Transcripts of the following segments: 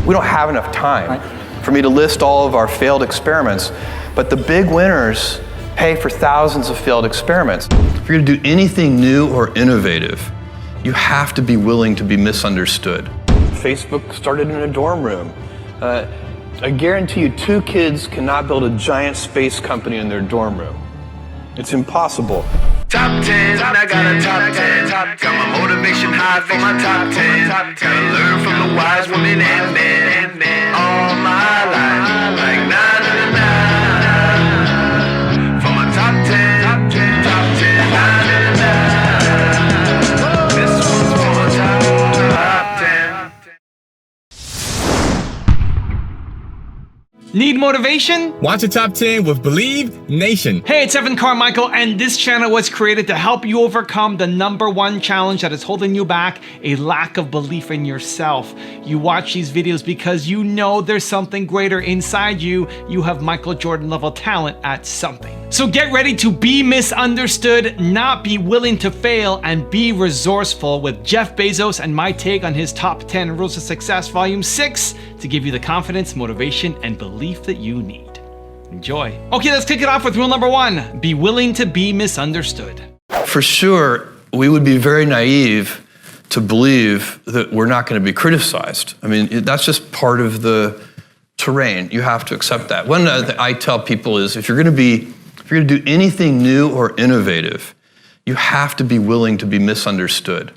we don't have enough time for me to list all of our failed experiments, but the big winners pay for thousands of failed experiments. If you're gonna do anything new or innovative, you have to be willing to be misunderstood. Facebook started in a dorm room. I guarantee you 2 kids cannot build a giant space company in their dorm room. It's impossible. Top 10, I got a top 10. Got my motivation high for my top 10. Gotta learn from the wise women and men. All my life, like 9 to 9. For my top 10, top 10, 9 to 9. This one's for my top 10. Need motivation? Watch a top 10 with Believe Nation. Hey, it's Evan Carmichael, and this channel was created to help you overcome the #1 challenge that is holding you back, a lack of belief in yourself. You watch these videos because you know there's something greater inside you. You have Michael Jordan level talent at something. So get ready to be misunderstood, not be willing to fail, and be resourceful with Jeff Bezos and my take on his top 10 rules of success, volume 6, to give you the confidence, motivation, and belief that you need. Enjoy. Okay, let's kick it off with rule number 1. Be willing to be misunderstood. For sure, we would be very naive to believe that we're not going to be criticized. I mean, that's just part of the terrain. You have to accept that. One thing I tell people is if you're going to do anything new or innovative, you have to be willing to be misunderstood.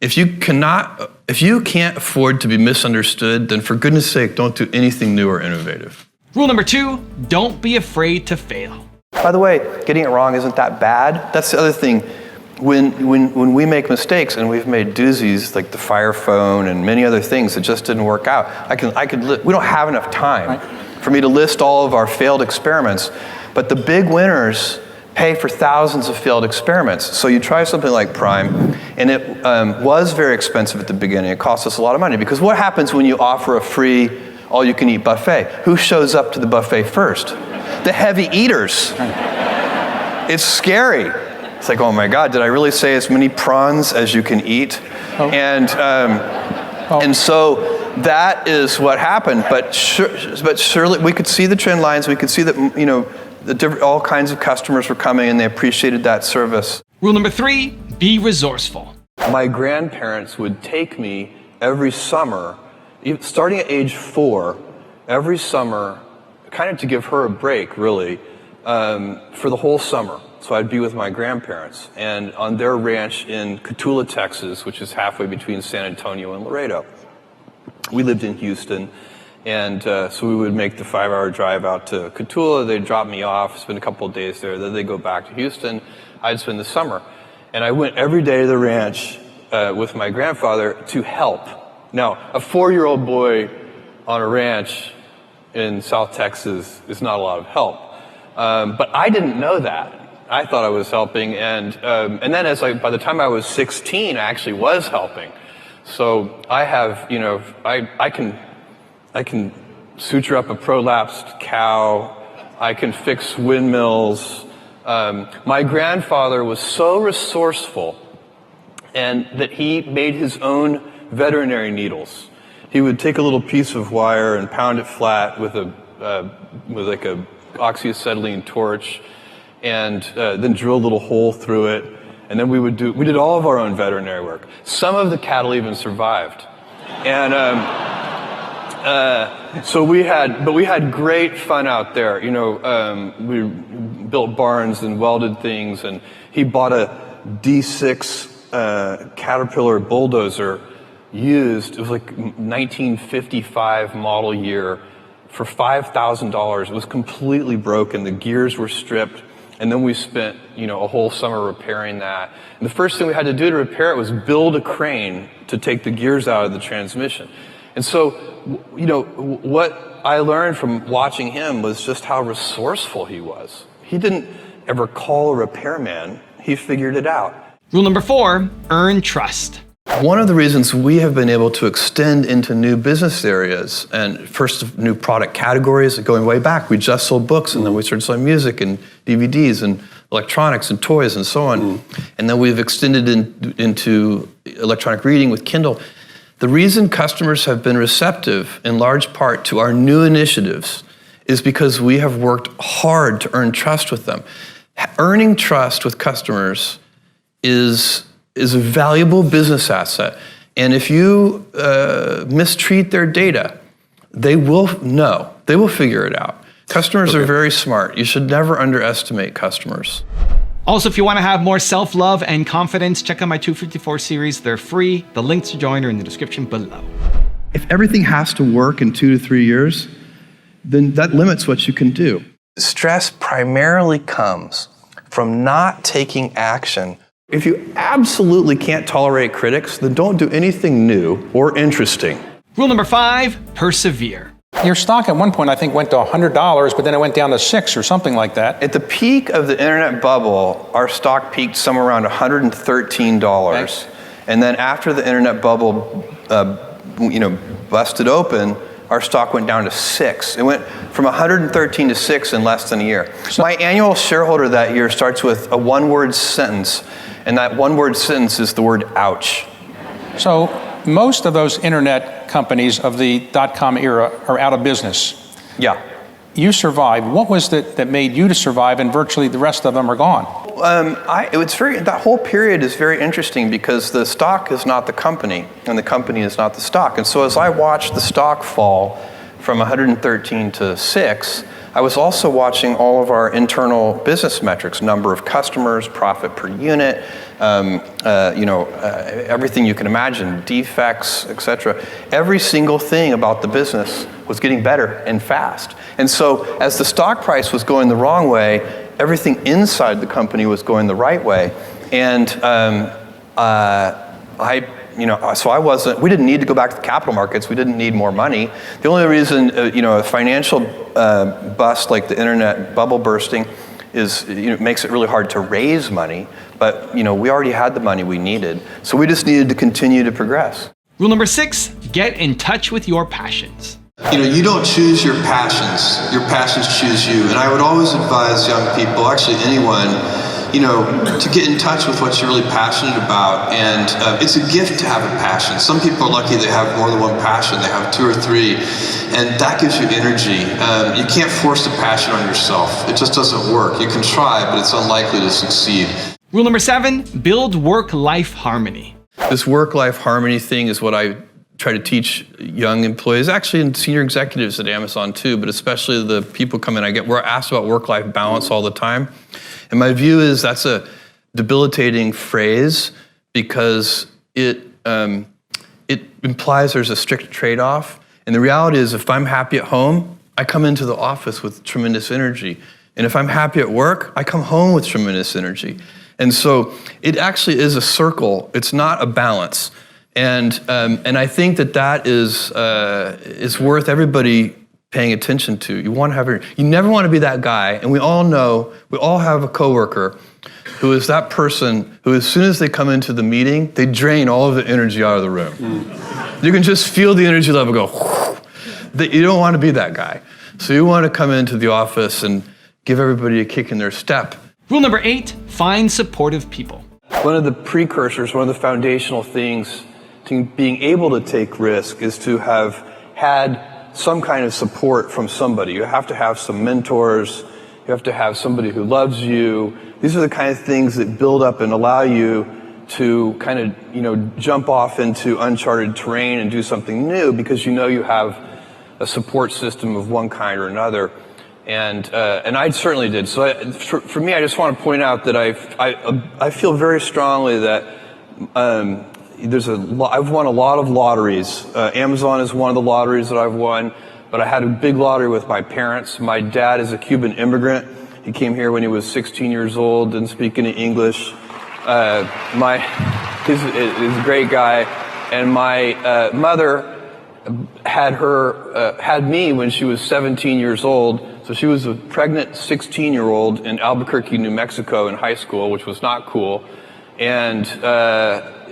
If you can't afford to be misunderstood, then for goodness sake, don't do anything new or innovative. Rule number 2, don't be afraid to fail. By the way, getting it wrong isn't that bad. That's the other thing. When we make mistakes, and we've made doozies like the Fire Phone and many other things that just didn't work out, we don't have enough time for me to list all of our failed experiments, but the big winners pay for thousands of failed experiments. So you try something like Prime, and it was very expensive at the beginning. It cost us a lot of money, because what happens when you offer a free all-you-can-eat buffet? Who shows up to the buffet first? The heavy eaters. It's scary. It's like, oh my God, did I really say as many prawns as you can eat? Oh. And so that is what happened. But surely we could see the trend lines. We could see that, all kinds of customers were coming, and they appreciated that service. Rule number 3, be resourceful. My grandparents would take me every summer, starting at age 4, every summer, kind of to give her a break, really, for the whole summer. So I'd be with my grandparents, and on their ranch in Cotulla, Texas, which is halfway between San Antonio and Laredo. We lived in Houston. And so we would make the 5-hour drive out to Cotulla. They'd drop me off, spend a couple of days there. Then they'd go back to Houston. I'd spend the summer. And I went every day to the ranch with my grandfather to help. Now, a 4-year-old boy on a ranch in South Texas is not a lot of help. But I didn't know that. I thought I was helping. And then by the time I was 16, I actually was helping. So I have, I can suture up a prolapsed cow. I can fix windmills. My grandfather was so resourceful, and that he made his own veterinary needles. He would take a little piece of wire and pound it flat with like a oxyacetylene torch, and then drill a little hole through it. And then we did all of our own veterinary work. Some of the cattle even survived, and. So we had great fun out there. We built barns and welded things, and he bought a D6 Caterpillar bulldozer used. It was like 1955 model year for $5,000. It was completely broken. The gears were stripped, and then we spent a whole summer repairing that. And the first thing we had to do to repair it was build a crane to take the gears out of the transmission. And so, what I learned from watching him was just how resourceful he was. He didn't ever call a repairman. He figured it out. Rule number 4, earn trust. One of the reasons we have been able to extend into new business areas, and first new product categories, going way back, we just sold books, and then we started selling music and DVDs and electronics and toys and so on. And then we've extended into electronic reading with Kindle. The reason customers have been receptive in large part to our new initiatives is because we have worked hard to earn trust with them. Earning trust with customers is a valuable business asset. And if you mistreat their data, they will know. They will figure it out. Customers are very smart. You should never underestimate customers. Also, if you want to have more self-love and confidence, check out my 254 series. They're free. The links to join are in the description below. If everything has to work in 2 to 3 years, then that limits what you can do. Stress primarily comes from not taking action. If you absolutely can't tolerate critics, then don't do anything new or interesting. Rule number 5, persevere. Your stock at one point, I think, went to $100, but then it went down to $6 or something like that. At the peak of the internet bubble, our stock peaked somewhere around $113. Thanks. And then after the internet bubble, busted open, our stock went down to $6. It went from 113 to 6 in less than a year. My annual shareholder that year starts with a one-word sentence, and that one-word sentence is the word ouch. So most of those internet companies of the dot-com era are out of business. Yeah. You survived. What was it that made you to survive, and virtually the rest of them are gone? That whole period is very interesting because the stock is not the company, and the company is not the stock. And so as I watched the stock fall from 113 to 6, I was also watching all of our internal business metrics, number of customers, profit per unit, everything you can imagine, defects, etc. Every single thing about the business was getting better and fast. And so as the stock price was going the wrong way, everything inside the company was going the right way. And we didn't need to go back to the capital markets. We didn't need more money. The only reason, a financial bust like the internet bubble bursting is, makes it really hard to raise money. But, we already had the money we needed. So we just needed to continue to progress. Rule number 6, get in touch with your passions. You don't choose your passions. Your passions choose you. And I would always advise young people, actually anyone, to get in touch with what you're really passionate about. And it's a gift to have a passion. Some people are lucky they have more than one passion. They have 2 or 3. And that gives you energy. You can't force a passion on yourself. It just doesn't work. You can try, but it's unlikely to succeed. Rule number 7, build work-life harmony. This work-life harmony thing is what I try to teach young employees, actually, and senior executives at Amazon too, but especially the people come in. We're asked about work-life balance all the time. And my view is that's a debilitating phrase because it implies there's a strict trade-off. And the reality is if I'm happy at home, I come into the office with tremendous energy. And if I'm happy at work, I come home with tremendous energy. And so it actually is a circle. It's not a balance. And I think that is worth everybody paying attention to. You never want to be that guy, and we all have a coworker who is that person who, as soon as they come into the meeting, they drain all of the energy out of the room. You can just feel the energy level go, whoosh. You don't want to be that guy. So you want to come into the office and give everybody a kick in their step. Rule number 8, find supportive people. One of the precursors, one of the foundational things to being able to take risk is to have had some kind of support from somebody. You have to have some mentors. You have to have somebody who loves you. These are the kind of things that build up and allow you to kind of, jump off into uncharted terrain and do something new because you have a support system of one kind or another. And I certainly did. So for me, I just want to point out that I feel very strongly that I've won a lot of lotteries. Amazon is one of the lotteries that I've won, but I had a big lottery with my parents. My dad is a Cuban immigrant. He came here when he was 16 years old, didn't speak any English. He's a great guy. And my mother had me when she was 17 years old. So she was a pregnant 16-year-old in Albuquerque, New Mexico in high school, which was not cool. And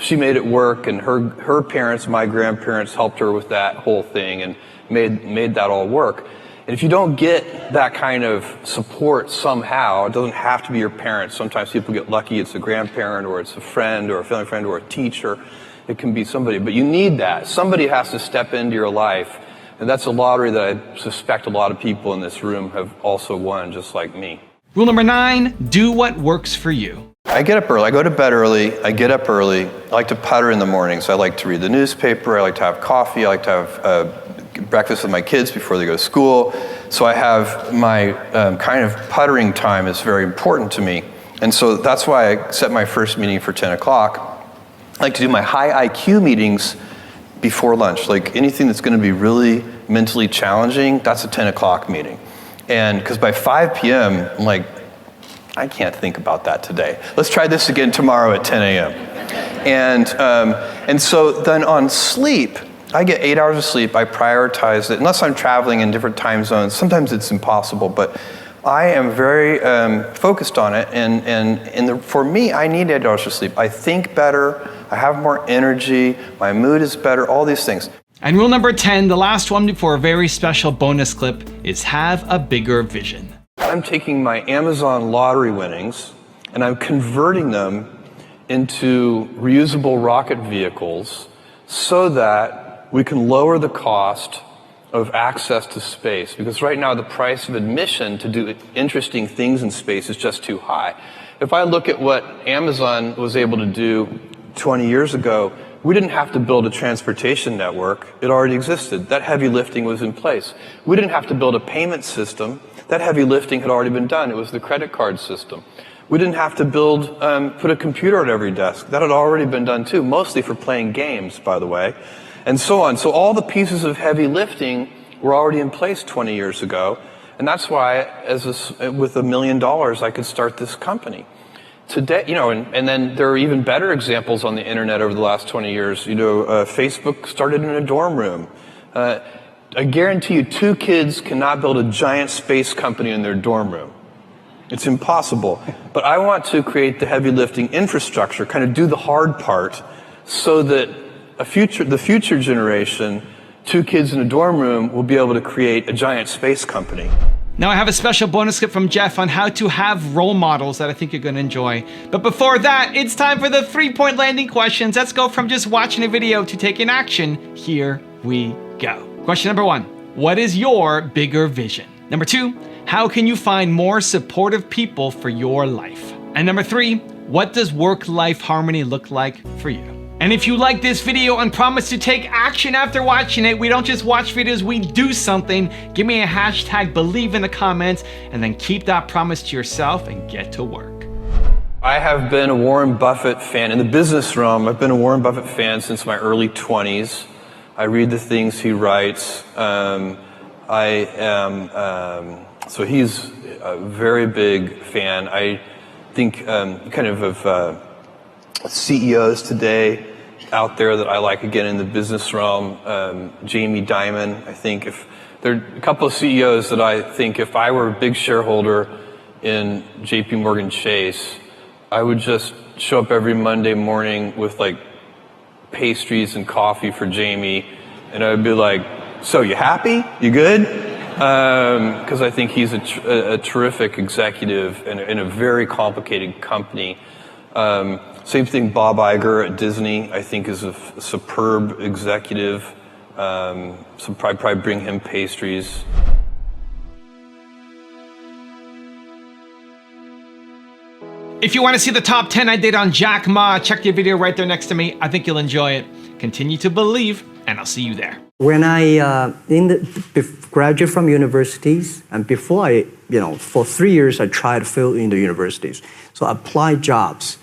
she made it work, and her parents, my grandparents, helped her with that whole thing and made that all work. And if you don't get that kind of support somehow, it doesn't have to be your parents. Sometimes people get lucky, it's a grandparent or it's a friend or a family friend or a teacher. It can be somebody, but you need that. Somebody has to step into your life. And that's a lottery that I suspect a lot of people in this room have also won, just like me. Rule number 9, do what works for you. I get up early. I go to bed early. I get up early. I like to putter in the mornings. I like to read the newspaper. I like to have coffee. I like to have breakfast with my kids before they go to school. So I have my kind of puttering time is very important to me. And so that's why I set my first meeting for 10 o'clock. I like to do my high IQ meetings before lunch. Like anything that's going to be really mentally challenging, that's a 10 o'clock meeting. And because by 5 p.m., I'm like, I can't think about that today. Let's try this again tomorrow at 10 a.m. And so then on sleep, I get 8 hours of sleep. I prioritize it, unless I'm traveling in different time zones. Sometimes it's impossible, but I am very focused on it. And for me, I need 8 hours of sleep. I think better. I have more energy. My mood is better. All these things. And rule number 10, the last one before a very special bonus clip, is have a bigger vision. I'm taking my Amazon lottery winnings and I'm converting them into reusable rocket vehicles so that we can lower the cost of access to space. Because right now the price of admission to do interesting things in space is just too high. If I look at what Amazon was able to do 20 years ago, we didn't have to build a transportation network. It already existed. That heavy lifting was in place. We didn't have to build a payment system. That heavy lifting had already been done. It was the credit card system. We didn't have to put a computer at every desk. That had already been done too, mostly for playing games, by the way, and so on. So all the pieces of heavy lifting were already in place 20 years ago. And that's why, with $1 million, I could start this company. Today, and then there are even better examples on the internet over the last 20 years. Facebook started in a dorm room. I guarantee you 2 kids cannot build a giant space company in their dorm room. It's impossible. But I want to create the heavy lifting infrastructure, kind of do the hard part, so that the future generation, 2 kids in a dorm room, will be able to create a giant space company. Now I have a special bonus clip from Jeff on how to have role models that I think you're going to enjoy. But before that, it's time for the 3-point landing questions. Let's go from just watching a video to taking action. Here we go. Question number 1, what is your bigger vision? Number 2, how can you find more supportive people for your life? And number 3, what does work-life harmony look like for you? And if you like this video and promise to take action after watching it, we don't just watch videos, we do something. Give me a hashtag believe in the comments and then keep that promise to yourself and get to work. I have been a Warren Buffett fan. In the business realm, I've been a Warren Buffett fan since my early 20s. I read the things he writes. So he's a very big fan. I think kind of CEOs today out there that I like, again, in the business realm. Jamie Dimon, I think. If there are a couple of CEOs that I think if I were a big shareholder in JP Morgan Chase, I would just show up every Monday morning with like pastries and coffee for Jamie, and I would be like, so you happy? You good? Because I think he's a terrific executive in a very complicated company. Same thing, Bob Iger at Disney, I think is a superb executive. So probably bring him pastries. If you want to see the top 10 I did on Jack Ma, check the video right there next to me. I think you'll enjoy it. Continue to believe, and I'll see you there. When I graduated from universities, and before for 3 years I tried to fill in the universities. So I applied jobs.